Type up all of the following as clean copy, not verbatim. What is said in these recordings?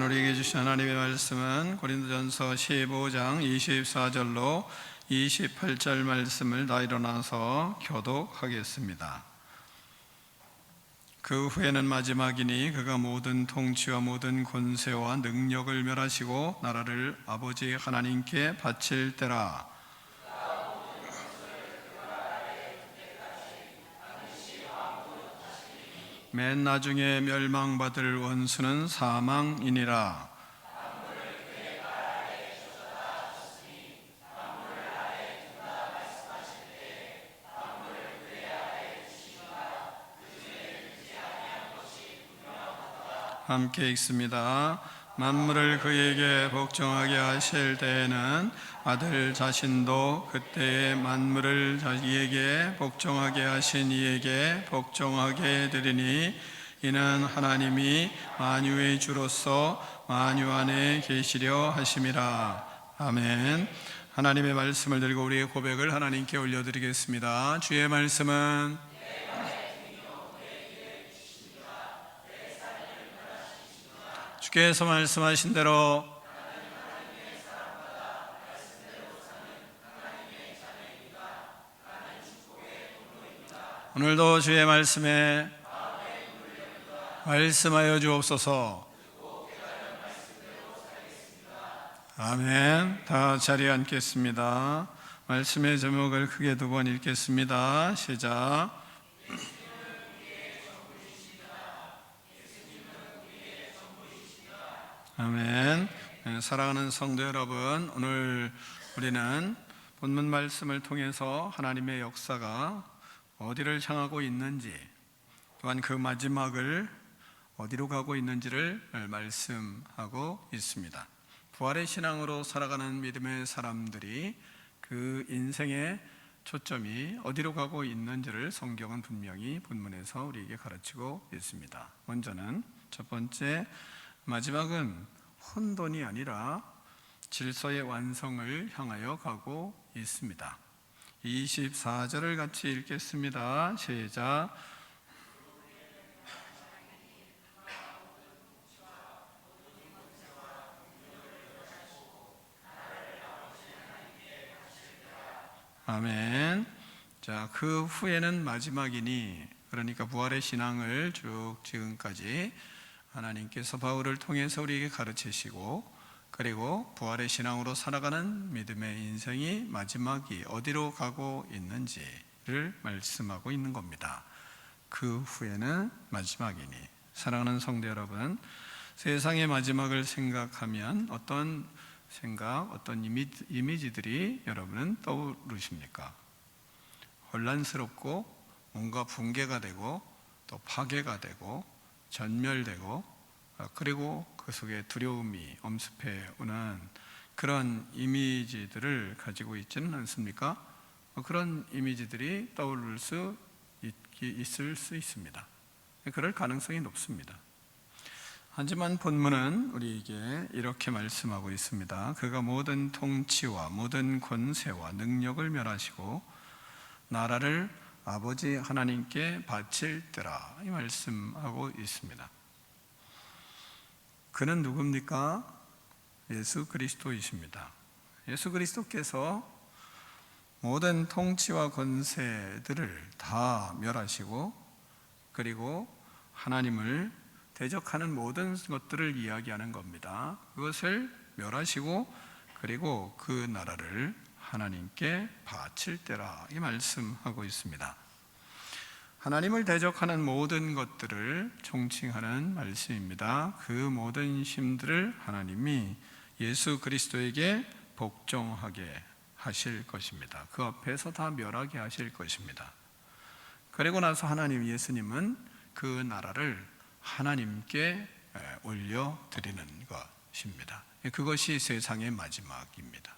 우리에게 주신 하나님의 말씀은 고린도전서 15장 24절로 28절 말씀을 다 일어나서 교독하겠습니다. 그 후에는 마지막이니 그가 모든 통치와 모든 권세와 능력을 멸하시고 나라를 아버지 하나님께 바칠 때라. 맨 나중에 멸망받을 원수는 사망이니라. 함께 읽습니다. 만물을 그에게 복종하게 하실 때에는 아들 자신도 그때에 만물을 자기에게 복종하게 하신 이에게 복종하게 되리니 이는 하나님이 만유의 주로서 만유 안에 계시려 하심이라. 아멘. 하나님의 말씀을 들고 우리의 고백을 하나님께 올려드리겠습니다. 주의 말씀은 주께서 말씀하신 대로 오늘도 주의 말씀에 말씀하여 주옵소서. 아멘. 다 자리에 앉겠습니다. 말씀의 제목을 크게 두 번 읽겠습니다. 시작. 아멘. 사랑하는 성도 여러분, 오늘 우리는 본문 말씀을 통해서 하나님의 역사가 어디를 향하고 있는지, 또한 그 마지막을 어디로 가고 있는지를 말씀하고 있습니다. 부활의 신앙으로 살아가는 믿음의 사람들이 그 인생의 초점이 어디로 가고 있는지를 성경은 분명히 본문에서 우리에게 가르치고 있습니다. 먼저는 첫 번째, 마지막은 혼돈이 아니라 질서의 완성을 향하여 가고 있습니다. 24절을 같이 읽겠습니다. 시작. 아멘. 자, 그 후에는 마지막이니, 그러니까 부활의 신앙을 쭉 지금까지 하나님께서 바울을 통해서 우리에게 가르치시고, 그리고 부활의 신앙으로 살아가는 믿음의 인생이 마지막이 어디로 가고 있는지를 말씀하고 있는 겁니다. 그 후에는 마지막이니. 사랑하는 성도 여러분, 세상의 마지막을 생각하면 어떤 생각, 어떤 이미지들이 여러분은 떠오르십니까? 혼란스럽고 뭔가 붕괴가 되고 또 파괴가 되고 전멸되고, 그리고 그 속에 두려움이 엄습해 오는 그런 이미지들을 가지고 있지는 않습니까? 그런 이미지들이 떠오를 수 있을 수 있습니다. 그럴 가능성이 높습니다. 하지만 본문은 우리에게 이렇게 말씀하고 있습니다. 그가 모든 통치와 모든 권세와 능력을 멸하시고 나라를 아버지 하나님께 바칠 때라, 이 말씀하고 있습니다. 그는 누굽니까? 예수 그리스도이십니다. 예수 그리스도께서 모든 통치와 권세들을 다 멸하시고, 그리고 하나님을 대적하는 모든 것들을 이야기하는 겁니다. 그것을 멸하시고, 그리고 그 나라를 하나님께 바칠 때라, 이 말씀하고 있습니다. 하나님을 대적하는 모든 것들을 총칭하는 말씀입니다. 그 모든 힘들을 하나님이 예수 그리스도에게 복종하게 하실 것입니다. 그 앞에서 다 멸하게 하실 것입니다. 그리고 나서 하나님, 예수님은 그 나라를 하나님께 올려드리는 것입니다. 그것이 세상의 마지막입니다.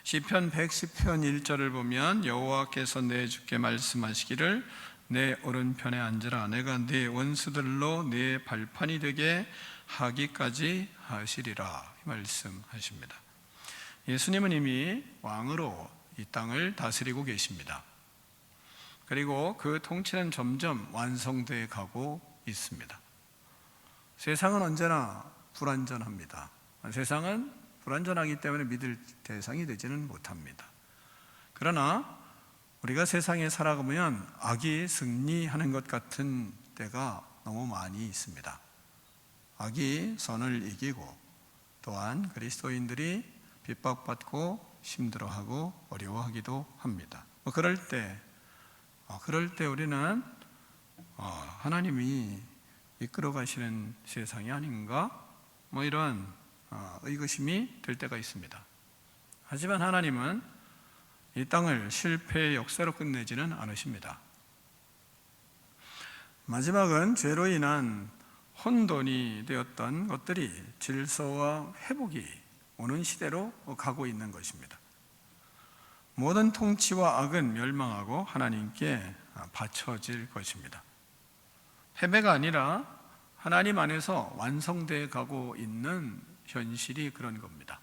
시편 110편 1절을 보면 여호와께서 내 주께 말씀하시기를 내 오른편에 앉으라, 내가 네 원수들로 네 발판이 되게 하기까지 하시리라, 말씀하십니다. 예수님은 이미 왕으로 이 땅을 다스리고 계십니다. 그리고 그 통치는 점점 완성되어 가고 있습니다. 세상은 언제나 불완전합니다. 세상은 불완전하기 때문에 믿을 대상이 되지는 못합니다. 그러나 우리가 세상에 살아가면 악이 승리하는 것 같은 때가 너무 많이 있습니다. 악이 선을 이기고 또한 그리스도인들이 핍박받고 힘들어하고 어려워하기도 합니다. 그럴 때 우리는 하나님이 이끌어 가시는 세상이 아닌가? 이런 의구심이 들 때가 있습니다. 하지만 하나님은 이 땅을 실패의 역사로 끝내지는 않으십니다. 마지막은 죄로 인한 혼돈이 되었던 것들이 질서와 회복이 오는 시대로 가고 있는 것입니다. 모든 통치와 악은 멸망하고 하나님께 바쳐질 것입니다. 패배가 아니라 하나님 안에서 완성되어 가고 있는 현실이 그런 겁니다.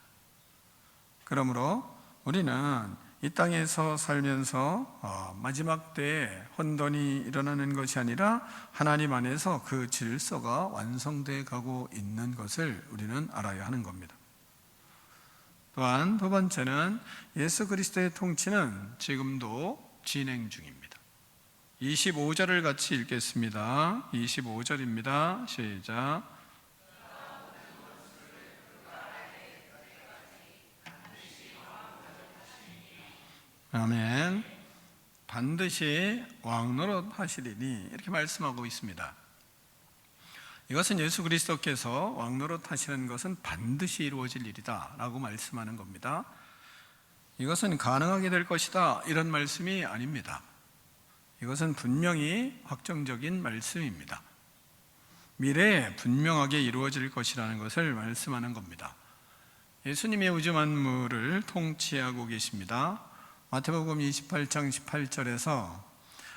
그러므로 우리는 이 땅에서 살면서 마지막 때에 혼돈이 일어나는 것이 아니라 하나님 안에서 그 질서가 완성되어 가고 있는 것을 우리는 알아야 하는 겁니다. 또한 두 번째는 예수 그리스도의 통치는 지금도 진행 중입니다. 25절을 같이 읽겠습니다. 25절입니다. 시작. 아멘. 반드시 왕 노릇 하시리니 이렇게 말씀하고 있습니다. 이것은 예수 그리스도께서 왕 노릇 하시는 것은 반드시 이루어질 일이다 라고 말씀하는 겁니다. 이것은 가능하게 될 것이다 이런 말씀이 아닙니다. 이것은 분명히 확정적인 말씀입니다. 미래에 분명하게 이루어질 것이라는 것을 말씀하는 겁니다. 예수님의 우주 만물을 통치하고 계십니다. 마태복음 28장 18절에서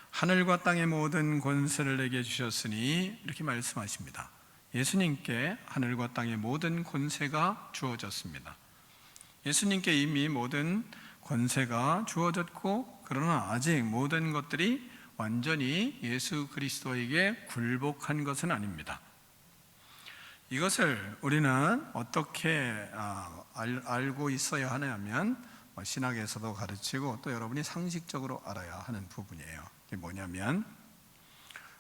하늘과 땅의 모든 권세를 내게 주셨으니 이렇게 말씀하십니다. 예수님께 하늘과 땅의 모든 권세가 주어졌습니다. 예수님께 이미 모든 권세가 주어졌고 그러나 아직 모든 것들이 완전히 예수 그리스도에게 굴복한 것은 아닙니다. 이것을 우리는 어떻게 알고 있어야 하냐면 신학에서도 가르치고 또 여러분이 상식적으로 알아야 하는 부분이에요. 이게 뭐냐면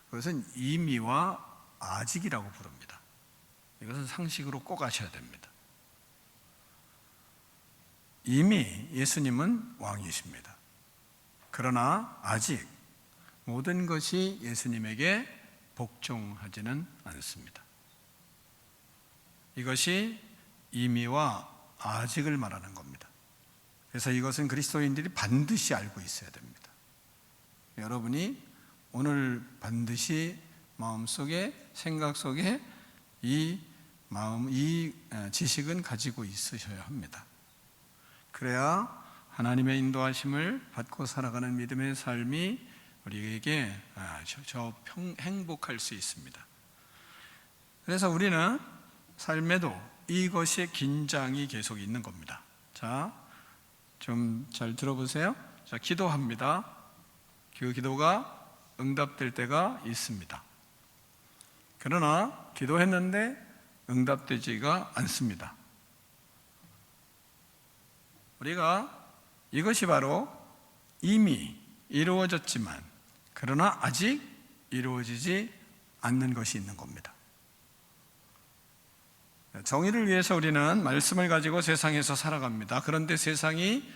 그것은 이미와 아직이라고 부릅니다. 이것은 상식으로 꼭 아셔야 됩니다. 이미 예수님은 왕이십니다. 그러나 아직 모든 것이 예수님에게 복종하지는 않습니다. 이것이 이미와 아직을 말하는 겁니다. 그래서 이것은 그리스도인들이 반드시 알고 있어야 됩니다. 여러분이 오늘 반드시 마음속에 생각 속에 이 지식은 가지고 있으셔야 합니다. 그래야 하나님의 인도하심을 받고 살아가는 믿음의 삶이 우리에게 행복할 수 있습니다. 그래서 우리는 삶에도 이것의 긴장이 계속 있는 겁니다. 자, 좀 잘 들어보세요. 자, 기도합니다. 그 기도가 응답될 때가 있습니다. 그러나 기도했는데 응답되지가 않습니다. 우리가 이것이 바로 이미 이루어졌지만 그러나 아직 이루어지지 않는 것이 있는 겁니다. 정의를 위해서 우리는 말씀을 가지고 세상에서 살아갑니다. 그런데 세상이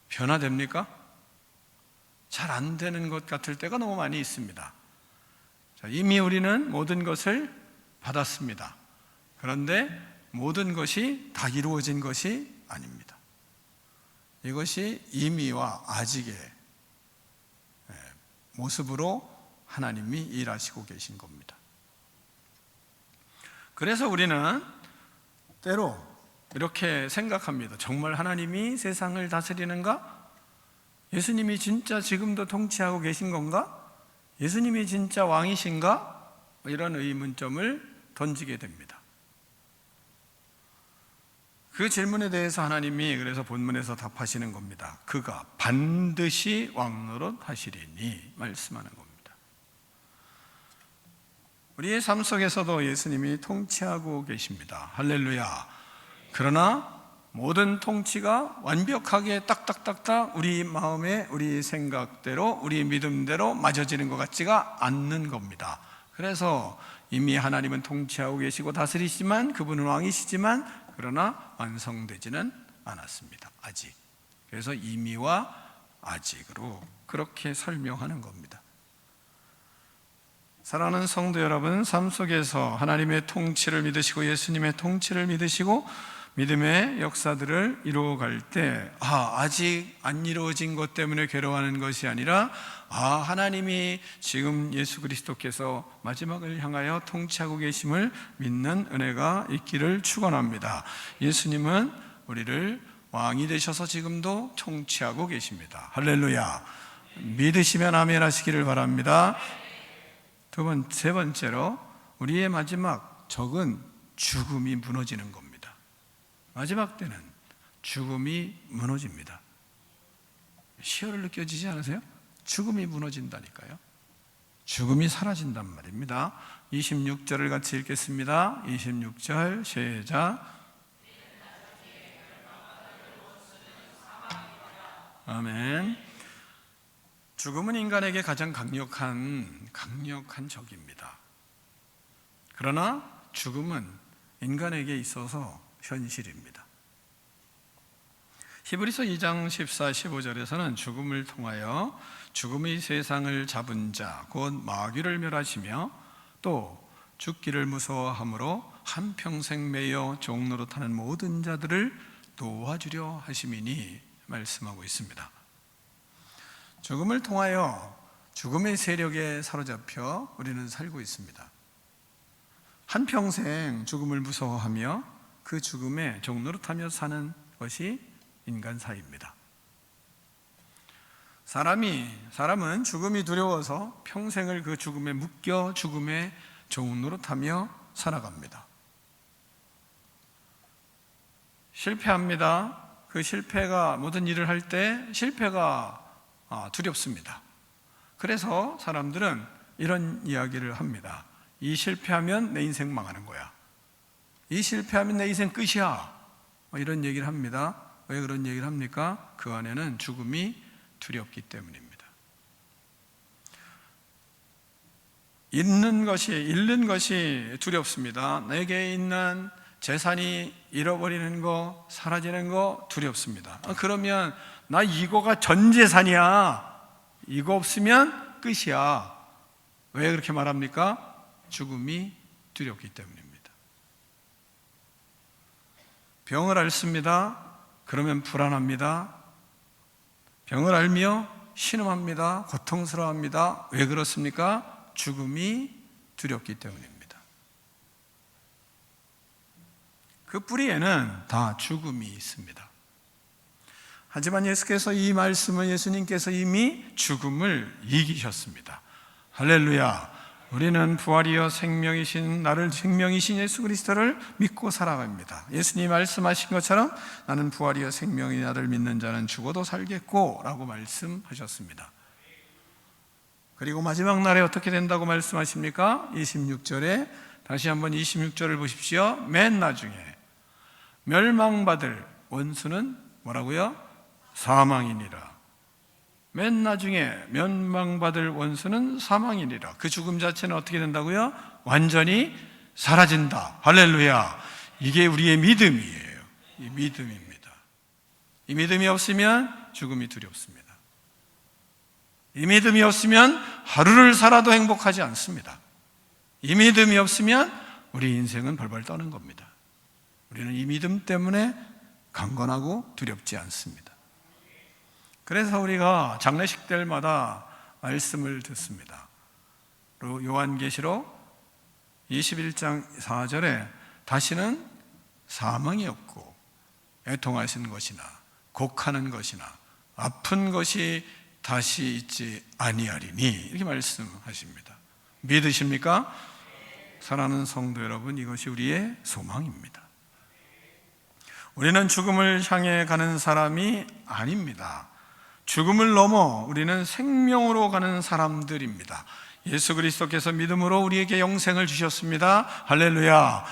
변화됩니까? 잘 안 되는 것 같을 때가 너무 많이 있습니다. 이미 우리는 모든 것을 받았습니다. 그런데 모든 것이 다 이루어진 것이 아닙니다. 이것이 이미와 아직의 모습으로 하나님이 일하시고 계신 겁니다. 그래서 우리는 때로 이렇게 생각합니다. 정말 하나님이 세상을 다스리는가? 예수님이 진짜 지금도 통치하고 계신 건가? 예수님이 진짜 왕이신가? 이런 의문점을 던지게 됩니다. 그 질문에 대해서 하나님이 그래서 본문에서 답하시는 겁니다. 그가 반드시 왕노릇 하시리니 말씀하는 겁니다. 우리의 삶 속에서도 예수님이 통치하고 계십니다. 할렐루야. 그러나 모든 통치가 완벽하게 딱딱딱딱 우리 마음에 우리 생각대로 우리 믿음대로 맞아지는 것 같지가 않는 겁니다. 그래서 이미 하나님은 통치하고 계시고 다스리시지만 그분은 왕이시지만 그러나 완성되지는 않았습니다. 아직. 그래서 이미와 아직으로 그렇게 설명하는 겁니다. 사랑하는 성도 여러분, 삶 속에서 하나님의 통치를 믿으시고 예수님의 통치를 믿으시고 믿음의 역사들을 이루어갈 때 아직 안 이루어진 것 때문에 괴로워하는 것이 아니라 하나님이 지금 예수 그리스도께서 마지막을 향하여 통치하고 계심을 믿는 은혜가 있기를 축원합니다. 예수님은 우리를 왕이 되셔서 지금도 통치하고 계십니다. 할렐루야. 믿으시면 아멘 하시기를 바랍니다. 세 번째로 우리의 마지막 적은 죽음이 무너지는 겁니다. 마지막 때는 죽음이 무너집니다. 희열을 느껴지지 않으세요? 죽음이 무너진다니까요. 죽음이 사라진단 말입니다. 26절을 같이 읽겠습니다. 26절 시작. 아멘. 죽음은 인간에게 가장 강력한 적입니다. 그러나 죽음은 인간에게 있어서 현실입니다. 히브리서 2장 14, 15절에서는 죽음을 통하여 죽음의 세상을 잡은 자, 곧 마귀를 멸하시며 또 죽기를 무서워함으로 한평생 매여 종노릇하는 모든 자들을 도와주려 하심이니 말씀하고 있습니다. 죽음을 통하여 죽음의 세력에 사로잡혀 우리는 살고 있습니다. 한평생 죽음을 무서워하며 그 죽음에 종노릇하며 사는 것이 인간사입니다. 사람은 죽음이 두려워서 평생을 그 죽음에 묶여 죽음에 종노릇하며 살아갑니다. 실패합니다. 그 실패가 모든 일을 할 때 실패가 두렵습니다. 그래서 사람들은 이런 이야기를 합니다. 이 실패하면 내 인생 망하는 거야. 이 실패하면 내 인생 끝이야. 이런 얘기를 합니다. 왜 그런 얘기를 합니까? 그 안에는 죽음이 두렵기 때문입니다. 잃는 것이 두렵습니다. 내게 있는 재산이 잃어버리는 거, 사라지는 거 두렵습니다. 그러면 나 이거가 전 재산이야. 이거 없으면 끝이야. 왜 그렇게 말합니까? 죽음이 두렵기 때문입니다. 병을 앓습니다. 그러면 불안합니다. 병을 앓며 신음합니다. 고통스러워합니다. 왜 그렇습니까? 죽음이 두렵기 때문입니다. 그 뿌리에는 다 죽음이 있습니다. 하지만 예수님께서 이미 죽음을 이기셨습니다. 할렐루야. 우리는 부활이여 나를 생명이신 예수 그리스도를 믿고 살아갑니다. 예수님이 말씀하신 것처럼 나는 부활이여 생명이 나를 믿는 자는 죽어도 살겠고 라고 말씀하셨습니다. 그리고 마지막 날에 어떻게 된다고 말씀하십니까? 26절에 다시 한번 26절을 보십시오. 맨 나중에 멸망받을 원수는 뭐라고요? 사망이니라. 맨 나중에 멸망받을 원수는 사망이니라. 그 죽음 자체는 어떻게 된다고요? 완전히 사라진다. 할렐루야. 이게 우리의 믿음이에요. 이 믿음입니다. 이 믿음이 없으면 죽음이 두렵습니다. 이 믿음이 없으면 하루를 살아도 행복하지 않습니다. 이 믿음이 없으면 우리 인생은 벌벌 떠는 겁니다. 우리는 이 믿음 때문에 강건하고 두렵지 않습니다. 그래서 우리가 장례식 때마다 말씀을 듣습니다. 요한계시록 21장 4절에 다시는 사망이 없고 애통하시는 것이나 곡하는 것이나 아픈 것이 다시 있지 아니하리니 이렇게 말씀하십니다. 믿으십니까? 사랑하는 성도 여러분, 이것이 우리의 소망입니다. 우리는 죽음을 향해 가는 사람이 아닙니다. 죽음을 넘어 우리는 생명으로 가는 사람들입니다. 예수 그리스도께서 믿음으로 우리에게 영생을 주셨습니다. 할렐루야.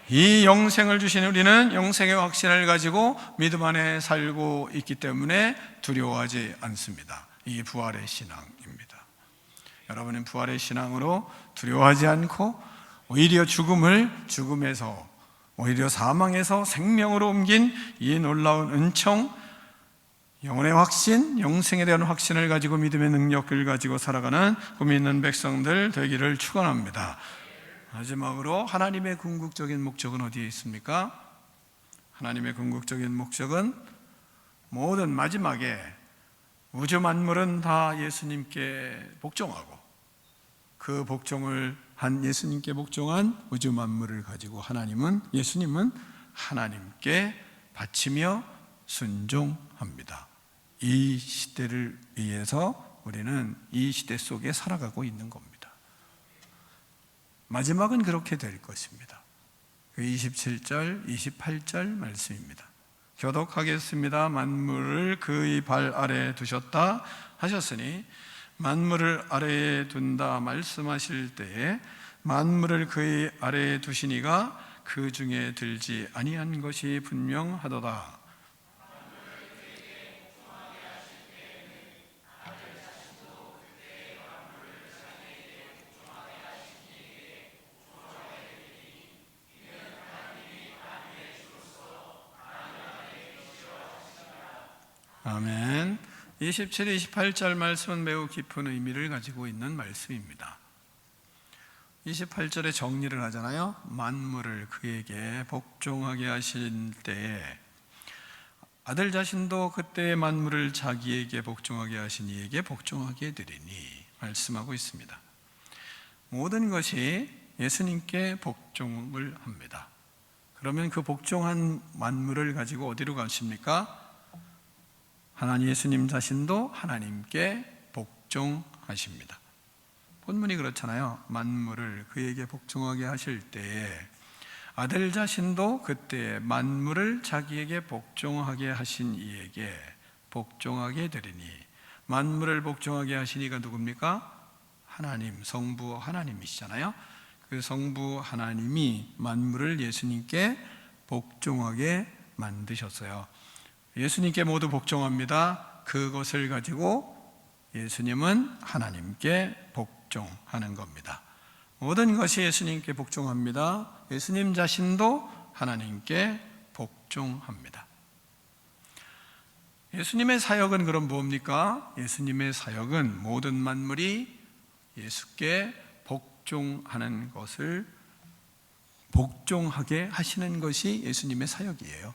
이 영생을 주신 우리는 영생의 확신을 가지고 믿음 안에 살고 있기 때문에 두려워하지 않습니다. 이게 부활의 신앙입니다. 여러분은 부활의 신앙으로 두려워하지 않고 오히려 죽음에서 오히려 사망에서 생명으로 옮긴 이 놀라운 은총, 영혼의 확신, 영생에 대한 확신을 가지고 믿음의 능력을 가지고 살아가는 꿈이 있는 백성들 되기를 축원합니다. 마지막으로 하나님의 궁극적인 목적은 어디에 있습니까? 하나님의 궁극적인 목적은 모든 마지막에 우주 만물은 다 예수님께 복종하고 그 복종을 한 예수님께 복종한 우주 만물을 가지고 예수님은 하나님께 바치며 순종합니다. 이 시대를 위해서 우리는 이 시대 속에 살아가고 있는 겁니다. 마지막은 그렇게 될 것입니다. 27절, 28절 말씀입니다. 교독하겠습니다. 만물을 그의 발 아래에 두셨다 하셨으니 만물을 아래에 둔다 말씀하실 때에 만물을 그의 아래에 두시니가 그 중에 들지 아니한 것이 분명하도다. 아멘. 27, 28절 말씀은 매우 깊은 의미를 가지고 있는 말씀입니다. 28절에 정리를 하잖아요. 만물을 그에게 복종하게 하신 때에 아들 자신도 그때의 만물을 자기에게 복종하게 하신 이에게 복종하게 되리니 말씀하고 있습니다. 모든 것이 예수님께 복종을 합니다. 그러면 그 복종한 만물을 가지고 어디로 가십니까? 하나님 예수님 자신도 하나님께 복종하십니다. 본문이 그렇잖아요. 만물을 그에게 복종하게 하실 때에 아들 자신도 그때 만물을 자기에게 복종하게 하신 이에게 복종하게 되리니 만물을 복종하게 하신 이가 누굽니까? 하나님, 성부 하나님이시잖아요. 그 성부 하나님이 만물을 예수님께 복종하게 만드셨어요. 예수님께 모두 복종합니다. 그것을 가지고 예수님은 하나님께 복종하는 겁니다. 모든 것이 예수님께 복종합니다. 예수님 자신도 하나님께 복종합니다. 예수님의 사역은 그럼 뭡니까? 예수님의 사역은 모든 만물이 예수께 복종하는 것을 복종하게 하시는 것이 예수님의 사역이에요.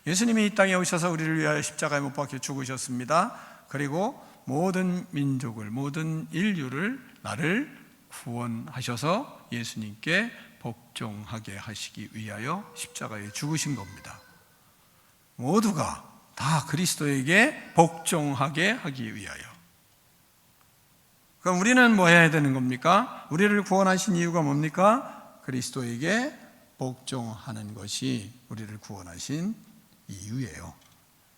예수님이 이 땅에 오셔서 우리를 위하여 십자가에 못 박혀 죽으셨습니다. 그리고 모든 민족을, 모든 인류를, 나를 구원하셔서 예수님께 복종하게 하시기 위하여 십자가에 죽으신 겁니다. 모두가 다 그리스도에게 복종하게 하기 위하여. 그럼 우리는 뭐 해야 되는 겁니까? 우리를 구원하신 이유가 뭡니까? 그리스도에게 복종하는 것이 우리를 구원하신 이유예요.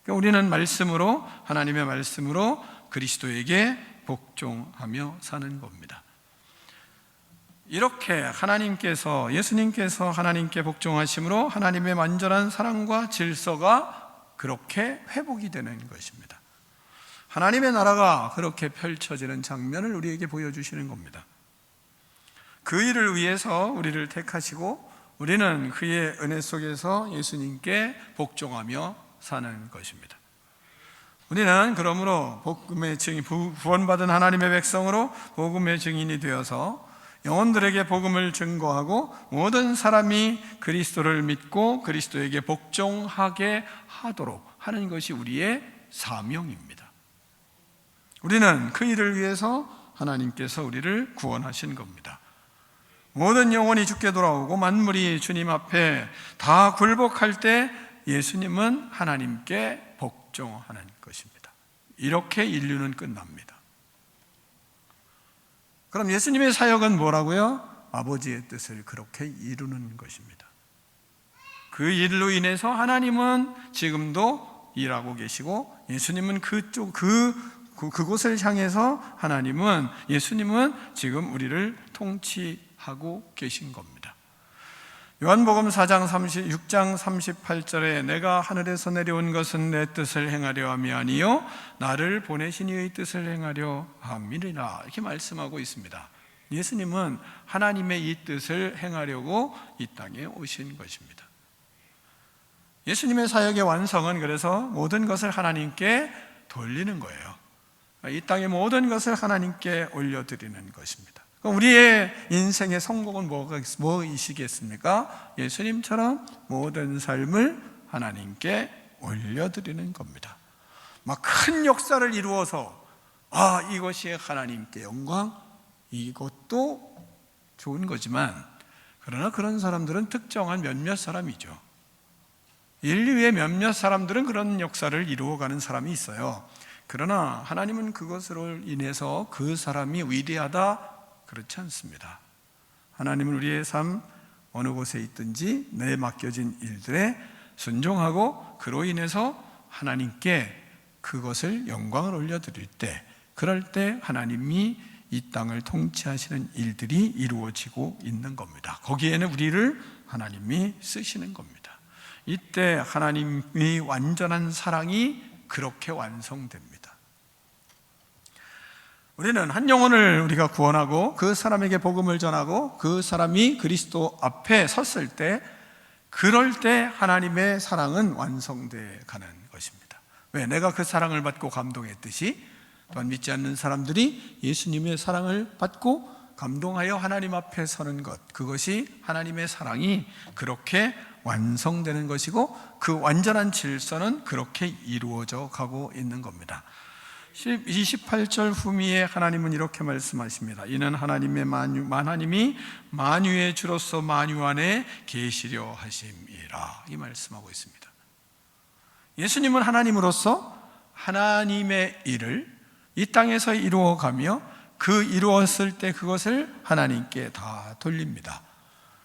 그러니까 우리는 말씀으로, 하나님의 말씀으로 그리스도에게 복종하며 사는 겁니다. 이렇게 예수님께서 하나님께 복종하심으로 하나님의 완전한 사랑과 질서가 그렇게 회복이 되는 것입니다. 하나님의 나라가 그렇게 펼쳐지는 장면을 우리에게 보여주시는 겁니다. 그 일을 위해서 우리를 택하시고 우리는 그의 은혜 속에서 예수님께 복종하며 사는 것입니다. 우리는 그러므로 복음의 증인, 구원받은 하나님의 백성으로 복음의 증인이 되어서 영혼들에게 복음을 증거하고 모든 사람이 그리스도를 믿고 그리스도에게 복종하게 하도록 하는 것이 우리의 사명입니다. 우리는 그 일을 위해서 하나님께서 우리를 구원하신 겁니다. 모든 영혼이 주께 돌아오고 만물이 주님 앞에 다 굴복할 때 예수님은 하나님께 복종하는 것입니다. 이렇게 인류는 끝납니다. 그럼 예수님의 사역은 뭐라고요? 아버지의 뜻을 그렇게 이루는 것입니다. 그 일로 인해서 하나님은 지금도 일하고 계시고 예수님은 그 그곳을 향해서 하나님은, 예수님은 지금 우리를 통치하고 계신 겁니다. 요한복음 6장 38절에 내가 하늘에서 내려온 것은 내 뜻을 행하려 함이 아니요 나를 보내신 이의 뜻을 행하려 함이니라, 이렇게 말씀하고 있습니다. 예수님은 하나님의 이 뜻을 행하려고 이 땅에 오신 것입니다. 예수님의 사역의 완성은 그래서 모든 것을 하나님께 돌리는 거예요. 이 땅의 모든 것을 하나님께 올려드리는 것입니다. 그럼 우리의 인생의 성공은 무엇이겠습니까? 예수님처럼 모든 삶을 하나님께 올려드리는 겁니다. 막 큰 역사를 이루어서 이것이 하나님께 영광, 이것도 좋은 거지만, 그러나 그런 사람들은 특정한 몇몇 사람이죠. 인류의 몇몇 사람들은 그런 역사를 이루어가는 사람이 있어요. 그러나 하나님은 그것으로 인해서 그 사람이 위대하다, 그렇지 않습니다. 하나님은 우리의 삶 어느 곳에 있든지 내 맡겨진 일들에 순종하고 그로 인해서 하나님께 그것을 영광을 올려드릴 때, 그럴 때 하나님이 이 땅을 통치하시는 일들이 이루어지고 있는 겁니다. 거기에는 우리를 하나님이 쓰시는 겁니다. 이때 하나님의 완전한 사랑이 그렇게 완성됩니다. 우리는 한 영혼을 우리가 구원하고 그 사람에게 복음을 전하고 그 사람이 그리스도 앞에 섰을 때, 그럴 때 하나님의 사랑은 완성되어 가는 것입니다. 왜? 내가 그 사랑을 받고 감동했듯이 또한 믿지 않는 사람들이 예수님의 사랑을 받고 감동하여 하나님 앞에 서는 것, 그것이 하나님의 사랑이 그렇게 완성되는 것이고, 그 완전한 질서는 그렇게 이루어져 가고 있는 겁니다. 28절 후미에 하나님은 이렇게 말씀하십니다. 이는 하나님이 만유의 주로서 만유 안에 계시려 하심이라, 이 말씀하고 있습니다. 예수님은 하나님으로서 하나님의 일을 이 땅에서 이루어가며 그 이루었을 때 그것을 하나님께 다 돌립니다.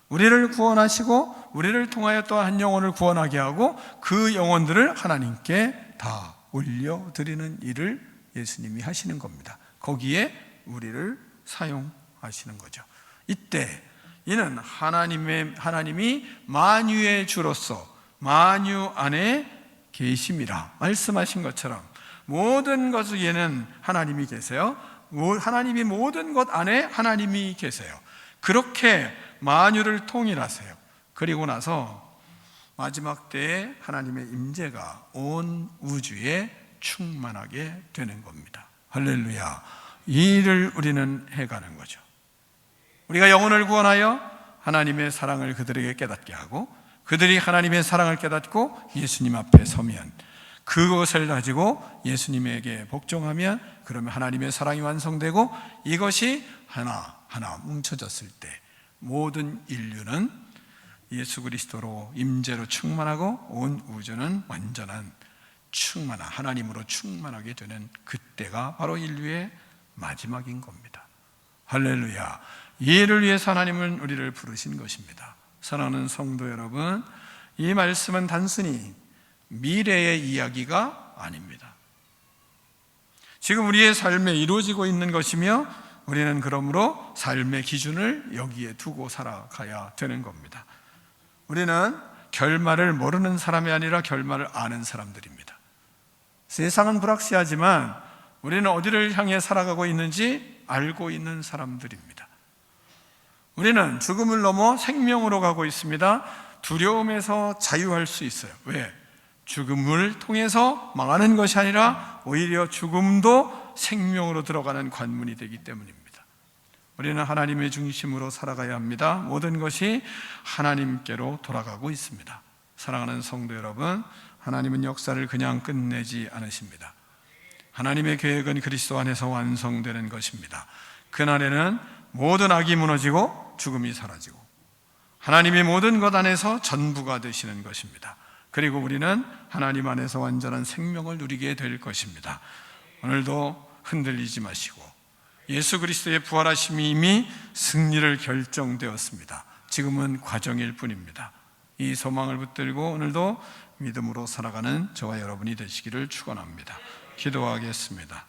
우리를 구원하시고 우리를 통하여 또 한 영혼을 구원하게 하고 그 영혼들을 하나님께 다 올려드리는 일을 예수님이 하시는 겁니다. 거기에 우리를 사용하시는 거죠. 이때 이는 하나님이 만유의 주로서 만유 안에 계심이라 말씀하신 것처럼 모든 것 위에는 하나님이 계세요. 하나님이 모든 것 안에 하나님이 계세요. 그렇게 만유를 통일하세요. 그리고 나서 마지막 때에 하나님의 임재가 온 우주에 충만하게 되는 겁니다. 할렐루야. 이 일을 우리는 해가는 거죠. 우리가 영혼을 구원하여 하나님의 사랑을 그들에게 깨닫게 하고, 그들이 하나님의 사랑을 깨닫고 예수님 앞에 서면, 그것을 가지고 예수님에게 복종하면, 그러면 하나님의 사랑이 완성되고, 이것이 하나하나 뭉쳐졌을 때 모든 인류는 예수 그리스도로 임재로 충만하고 온 우주는 완전한 충만한 하나님으로 충만하게 되는 그때가 바로 인류의 마지막인 겁니다. 할렐루야. 이 일을 위해서 하나님은 우리를 부르신 것입니다. 사랑하는 성도 여러분, 이 말씀은 단순히 미래의 이야기가 아닙니다. 지금 우리의 삶에 이루어지고 있는 것이며, 우리는 그러므로 삶의 기준을 여기에 두고 살아가야 되는 겁니다. 우리는 결말을 모르는 사람이 아니라 결말을 아는 사람들입니다. 세상은 불확실하지만 우리는 어디를 향해 살아가고 있는지 알고 있는 사람들입니다. 우리는 죽음을 넘어 생명으로 가고 있습니다. 두려움에서 자유할 수 있어요. 왜? 죽음을 통해서 망하는 것이 아니라 오히려 죽음도 생명으로 들어가는 관문이 되기 때문입니다. 우리는 하나님의 중심으로 살아가야 합니다. 모든 것이 하나님께로 돌아가고 있습니다. 사랑하는 성도 여러분, 하나님은 역사를 그냥 끝내지 않으십니다. 하나님의 계획은 그리스도 안에서 완성되는 것입니다. 그날에는 모든 악이 무너지고 죽음이 사라지고 하나님이 모든 것 안에서 전부가 되시는 것입니다. 그리고 우리는 하나님 안에서 완전한 생명을 누리게 될 것입니다. 오늘도 흔들리지 마시고 예수 그리스도의 부활하심이 이미 승리를 결정되었습니다. 지금은 과정일 뿐입니다. 이 소망을 붙들고 오늘도 믿음으로 살아가는 저와 여러분이 되시기를 축원합니다. 기도하겠습니다.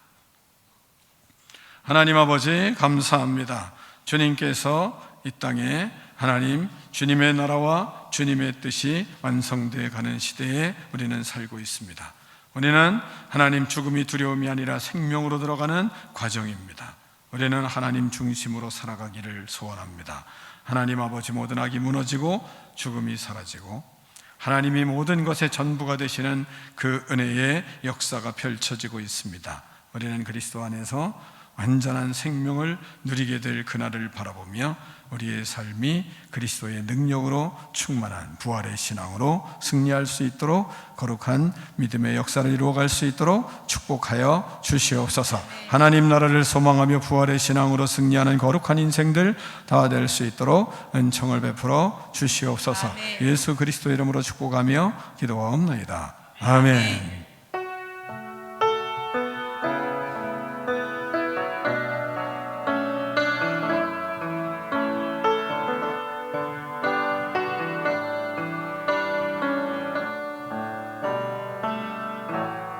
하나님 아버지 감사합니다. 주님께서 이 땅에 하나님 주님의 나라와 주님의 뜻이 완성되어 가는 시대에 우리는 살고 있습니다. 우리는 하나님 죽음이 두려움이 아니라 생명으로 들어가는 과정입니다. 우리는 하나님 중심으로 살아가기를 소원합니다. 하나님 아버지, 모든 악이 무너지고 죽음이 사라지고 하나님이 모든 것의 전부가 되시는 그 은혜의 역사가 펼쳐지고 있습니다. 우리는 그리스도 안에서 완전한 생명을 누리게 될 그날을 바라보며 우리의 삶이 그리스도의 능력으로 충만한 부활의 신앙으로 승리할 수 있도록 거룩한 믿음의 역사를 이루어갈 수 있도록 축복하여 주시옵소서. 하나님 나라를 소망하며 부활의 신앙으로 승리하는 거룩한 인생들 다 될 수 있도록 은총을 베풀어 주시옵소서. 예수 그리스도 이름으로 축복하며 기도하옵나이다. 아멘.